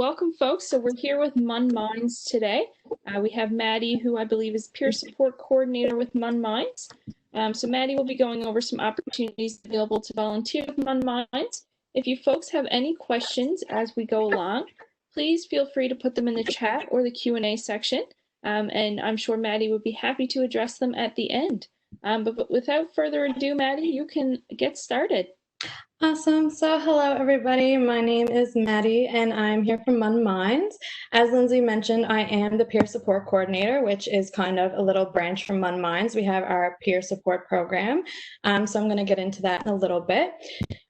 welcome folks. So we're here with MUN Minds today. We have Maddie, who I believe is peer support coordinator with MUN Minds. So Maddie will be going over some opportunities available to volunteer with MUN Minds. If you folks have any questions as we go along, please feel free to put them in the chat or the Q&A section, and I'm sure Maddie would be happy to address them at the end. But without further ado, Maddie, you can get started. Awesome. So hello, everybody. My name is Maddie, and I'm here from MUN Minds. As Lindsay mentioned, I am the peer support coordinator, which is kind of a little branch from MUN Minds. We have our peer support program. So I'm going to get into that in a little bit.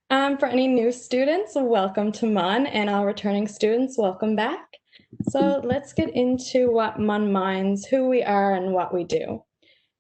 For any new students, welcome to MUN, and all returning students, welcome back. So let's get into what MUN Minds, who we are, and what we do.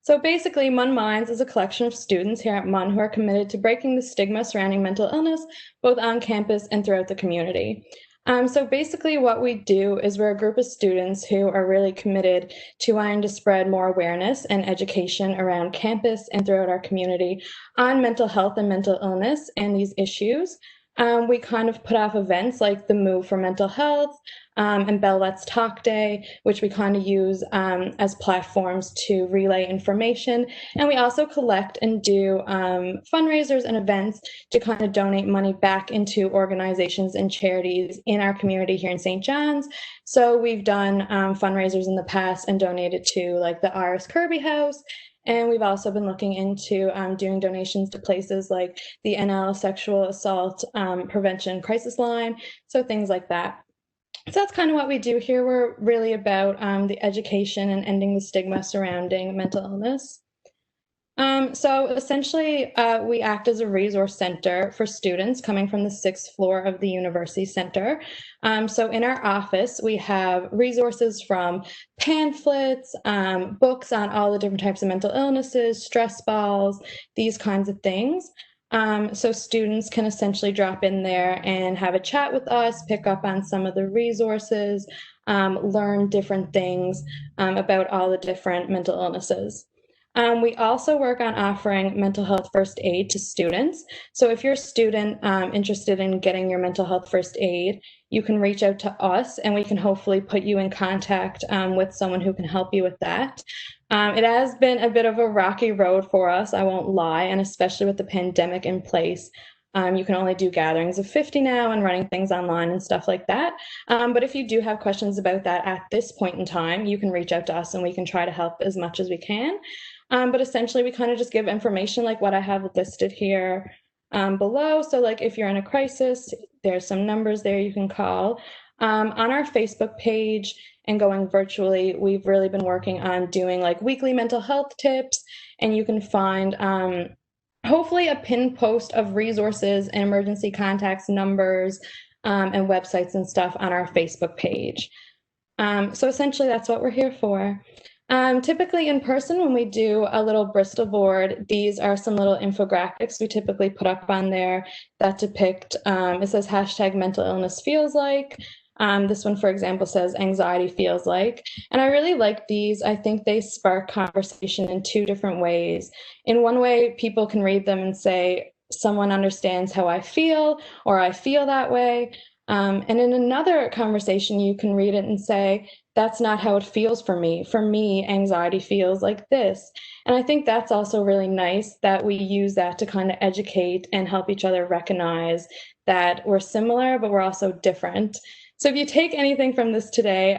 So basically, MUN Minds is a collection of students here at MUN who are committed to breaking the stigma surrounding mental illness, both on campus and throughout the community. So basically what we do is we're a group of students who are really committed to wanting to spread more awareness and education around campus and throughout our community on mental health and mental illness and these issues. We kind of put off events like the Move for Mental Health and Bell Let's Talk Day, which we kind of use as platforms to relay information. And we also collect and do fundraisers and events to kind of donate money back into organizations and charities in our community here in St. John's. So we've done fundraisers in the past and donated to like the Iris Kirby House. And we've also been looking into doing donations to places like the NL Sexual Assault Prevention Crisis Line, so things like that. So that's kind of what we do here. We're really about the education and ending the stigma surrounding mental illness. So essentially, we act as a resource center for students coming from the 6th floor of the University Center. So in our office, we have resources from pamphlets, books on all the different types of mental illnesses, stress balls, these kinds of things. So students can essentially drop in there and have a chat with us, pick up on some of the resources, learn different things about all the different mental illnesses. We also work on offering mental health first aid to students. So if you're a student interested in getting your mental health first aid, you can reach out to us and we can hopefully put you in contact with someone who can help you with that. It has been a bit of a rocky road for us, I won't lie, and especially with the pandemic in place. You can only do gatherings of 50 now and running things online and stuff like that. But if you do have questions about that at this point in time, you can reach out to us and we can try to help as much as we can. But essentially, we kind of just give information like what I have listed here below. So like if you're in a crisis, there's some numbers there you can call. On our Facebook page and going virtually, we've really been working on doing like weekly mental health tips, and you can find hopefully a pinned post of resources and emergency contacts, numbers, and websites and stuff on our Facebook page. So essentially, that's what we're here for. Typically in person, when we do a little Bristol board, these are some little infographics we typically put up on there that depict, it says hashtag mental illness feels like. This one, for example, says anxiety feels like. And I really like these. I think they spark conversation in 2 different ways. In one way, people can read them and say, someone understands how I feel, or I feel that way. And in another conversation, you can read it and say, that's not how it feels for me. For me, anxiety feels like this. And I think that's also really nice that we use that to kind of educate and help each other recognize that we're similar, but we're also different. So if you take anything from this today,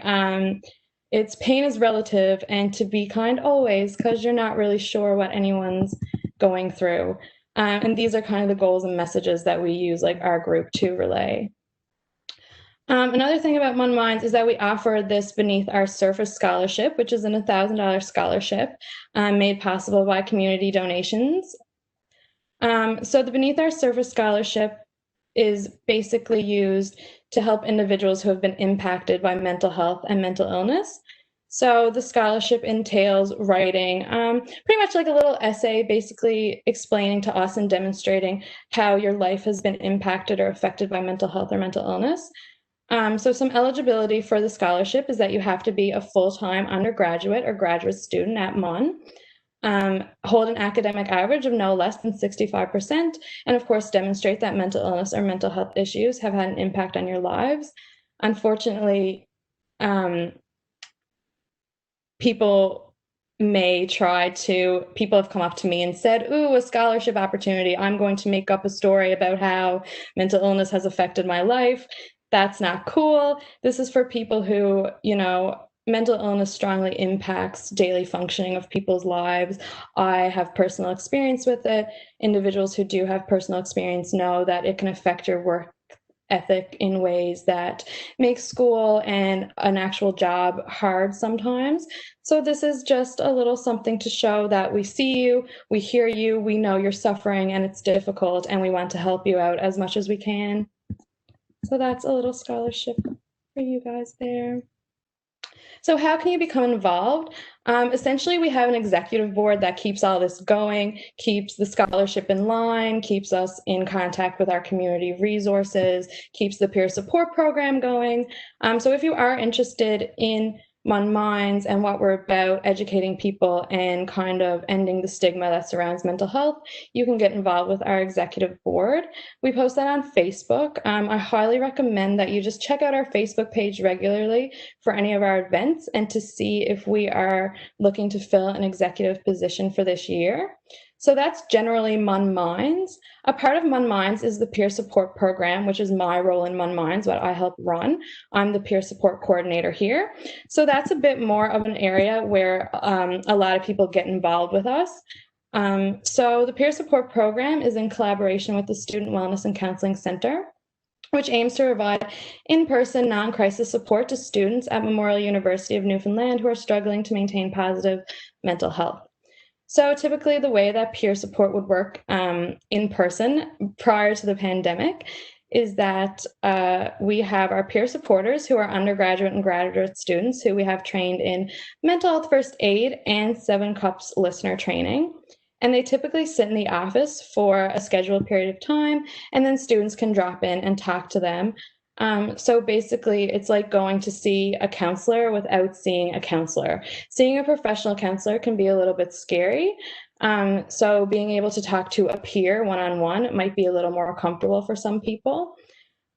it's pain is relative and to be kind always, because you're not really sure what anyone's going through. And these are kind of the goals and messages that we use like our group to relay. Another thing about MUN Minds is that we offer this Beneath Our Surface Scholarship, which is an $1,000 scholarship made possible by community donations. So the Beneath Our Surface Scholarship is basically used to help individuals who have been impacted by mental health and mental illness. So the scholarship entails writing pretty much like a little essay, basically explaining to us and demonstrating how your life has been impacted or affected by mental health or mental illness. So some eligibility for the scholarship is that you have to be a full-time undergraduate or graduate student at MUN, hold an academic average of no less than 65%, and of course demonstrate that mental illness or mental health issues have had an impact on your lives. unfortunately, people have come up to me and said, ooh, a scholarship opportunity. I'm going to make up a story about how mental illness has affected my life. That's not cool. This is for people who, mental illness strongly impacts daily functioning of people's lives. I have personal experience with it. Individuals who do have personal experience know that it can affect your work ethic in ways that make school and an actual job hard sometimes. So this is just a little something to show that we see you, we hear you, we know you're suffering and it's difficult, and we want to help you out as much as we can. So that's a little scholarship for you guys there. So how can you become involved? Essentially, we have an executive board that keeps all this going, keeps the scholarship in line, keeps us in contact with our community resources, keeps the peer support program going. So if you are interested in MUN Minds and what we're about, educating people and kind of ending the stigma that surrounds mental health, you can get involved with our executive board. We post that on Facebook. I highly recommend that you just check out our Facebook page regularly for any of our events and to see if we are looking to fill an executive position for this year. So that's generally MUN Minds. A part of MUN Minds is the peer support program, which is my role in MUN Minds, what I help run. I'm the peer support coordinator here. So that's a bit more of an area where a lot of people get involved with us. So the peer support program is in collaboration with the Student Wellness and Counseling Center, which aims to provide in-person non-crisis support to students at Memorial University of Newfoundland who are struggling to maintain positive mental health. So typically the way that peer support would work in person prior to the pandemic is that we have our peer supporters who are undergraduate and graduate students who we have trained in mental health first aid and 7 Cups listener training. And they typically sit in the office for a scheduled period of time, and then students can drop in and talk to them. So basically, it's like going to see a counselor without seeing a counselor. Seeing a professional counselor can be a little bit scary. So being able to talk to a peer one-on-one might be a little more comfortable for some people.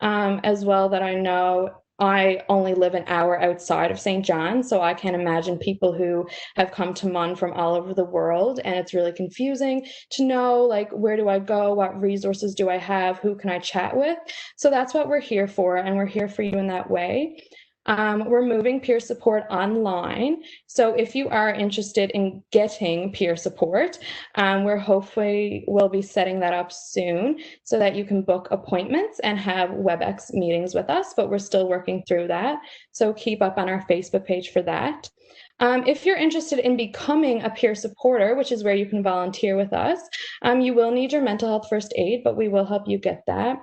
As well, that I know I only live an hour outside of St. John, so I can't imagine people who have come to MUN from all over the world, and it's really confusing to know, like, where do I go? What resources do I have? Who can I chat with? So that's what we're here for, and we're here for you in that way. We're moving peer support online. So if you are interested in getting peer support, we're hopefully will be setting that up soon so that you can book appointments and have WebEx meetings with us, but we're still working through that. So keep up on our Facebook page for that. If you're interested in becoming a peer supporter, which is where you can volunteer with us, you will need your mental health first aid, but we will help you get that.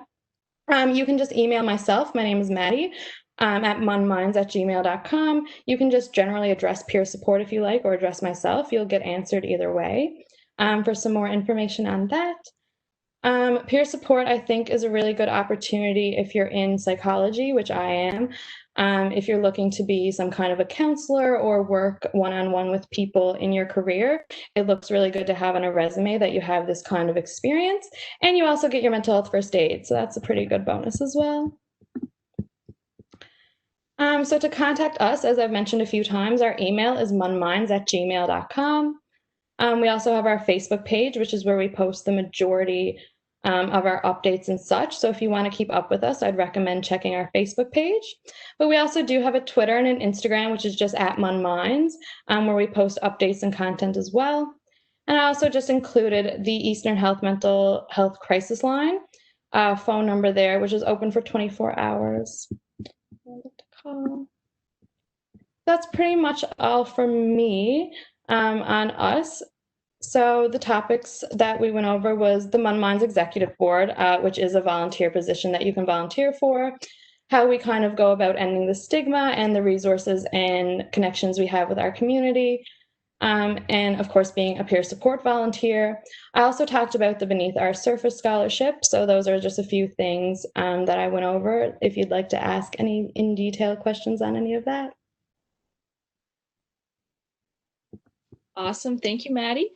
You can just email myself. My name is Maddie. At munminds@gmail.com. You can just generally address peer support if you like, or address myself. You'll get answered either way. For some more information on that, peer support, I think, is a really good opportunity if you're in psychology, which I am. If you're looking to be some kind of a counselor or work one-on-one with people in your career, it looks really good to have on a resume that you have this kind of experience. And you also get your mental health first aid, so that's a pretty good bonus as well. So to contact us, as I've mentioned a few times, our email is munminds@gmail.com. We also have our Facebook page, which is where we post the majority of our updates and such. So if you want to keep up with us, I'd recommend checking our Facebook page. But we also do have a Twitter and an Instagram, which is just @munminds, where we post updates and content as well. And I also just included the Eastern Health Mental Health Crisis Line phone number there, which is open for 24 hours. That's pretty much all from me on us. So the topics that we went over was the MUN Minds Executive Board, which is a volunteer position that you can volunteer for, how we kind of go about ending the stigma and the resources and connections we have with our community, and of course being a peer support volunteer. I also talked about the Beneath Our Surface Scholarship, so those are just a few things that I went over. If you'd like to ask any in detail questions on any of that. Awesome, thank you, Maddie.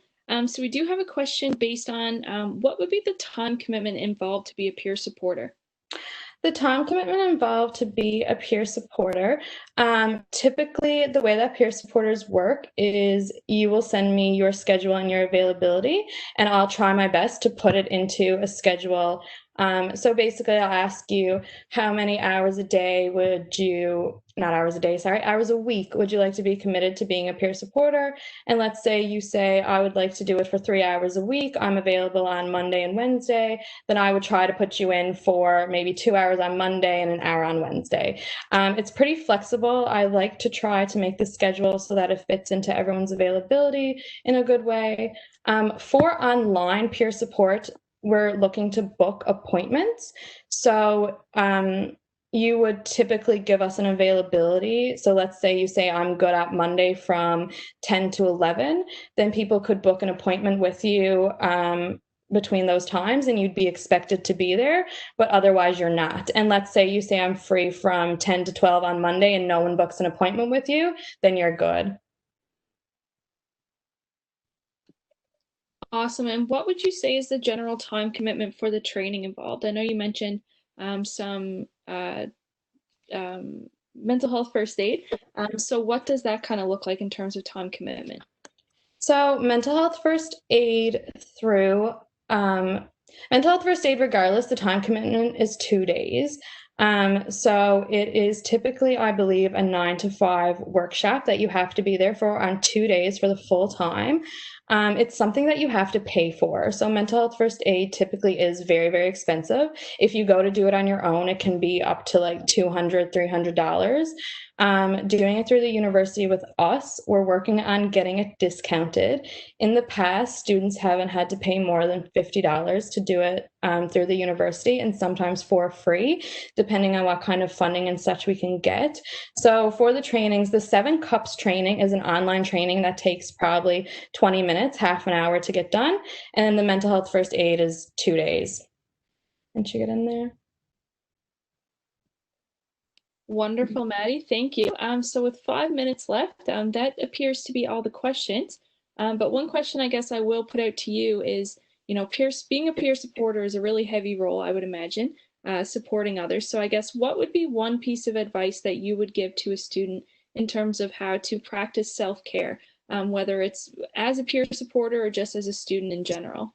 So we do have a question based on what would be the time commitment involved to be a peer supporter? The time commitment involved to be a peer supporter. Typically, the way that peer supporters work is you will send me your schedule and your availability, and I'll try my best to put it into a schedule. So basically, I'll ask you how many hours a day would you, not hours a day, sorry, hours a week would you like to be committed to being a peer supporter? And let's say you say, I would like to do it for 3 hours a week. I'm available on Monday and Wednesday. Then I would try to put you in for maybe 2 hours on Monday and an hour on Wednesday. It's pretty flexible. I like to try to make the schedule so that it fits into everyone's availability in a good way. For online peer support, we're looking to book appointments. So you would typically give us an availability. So let's say you say, I'm good at Monday from 10 to 11, then people could book an appointment with you between those times and you'd be expected to be there, but otherwise you're not. And let's say you say, I'm free from 10 to 12 on Monday and no one books an appointment with you, then you're good. Awesome. And what would you say is the general time commitment for the training involved? I know you mentioned some mental health first aid. So what does that kind of look like in terms of time commitment? So mental health first aid through mental health first aid, regardless, the time commitment is 2 days. So it is typically, I believe, a 9 to 5 workshop that you have to be there for on 2 days for the full time. It's something that you have to pay for. So mental health first aid typically is very, very expensive. If you go to do it on your own, it can be up to like $200, $300. Doing it through the university with us, we're working on getting it discounted. In the past, students haven't had to pay more than $50 to do it through the university, and sometimes for free, depending on what kind of funding and such we can get. So for the trainings, the 7 Cups training is an online training that takes probably 20 minutes, half an hour to get done. And then the mental health first aid is 2 days. Didn't you get in there? Wonderful, Maddie. Thank you. So with 5 minutes left, that appears to be all the questions. But one question I guess I will put out to you is, being a peer supporter is a really heavy role, I would imagine, supporting others. So I guess what would be one piece of advice that you would give to a student in terms of how to practice self-care, whether it's as a peer supporter or just as a student in general?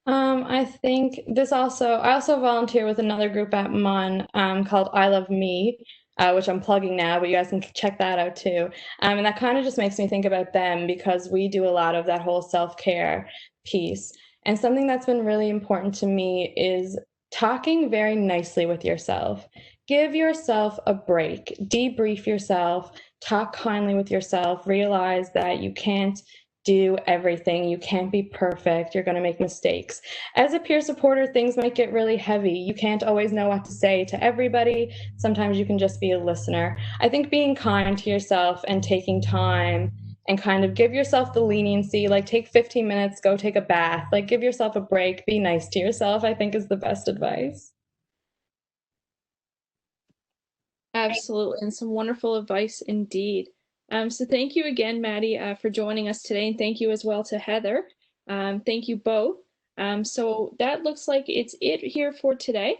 I think I also volunteer with another group at MUN called I Love Me, which I'm plugging now, but you guys can check that out too. And that kind of just makes me think about them because we do a lot of that whole self-care piece. And something that's been really important to me is talking very nicely with yourself. Give yourself a break, debrief yourself, talk kindly with yourself, realize that you can't do everything. You can't be perfect. You're going to make mistakes. As a peer supporter, things might get really heavy. You can't always know what to say to everybody. Sometimes you can just be a listener. I think being kind to yourself and taking time and kind of give yourself the leniency, like take 15 minutes, go take a bath, like give yourself a break, be nice to yourself, I think is the best advice. Absolutely, and some wonderful advice indeed. So thank you again, Maddie, for joining us today, and thank you as well to Heather. Thank you both. So that looks like it's it here for today.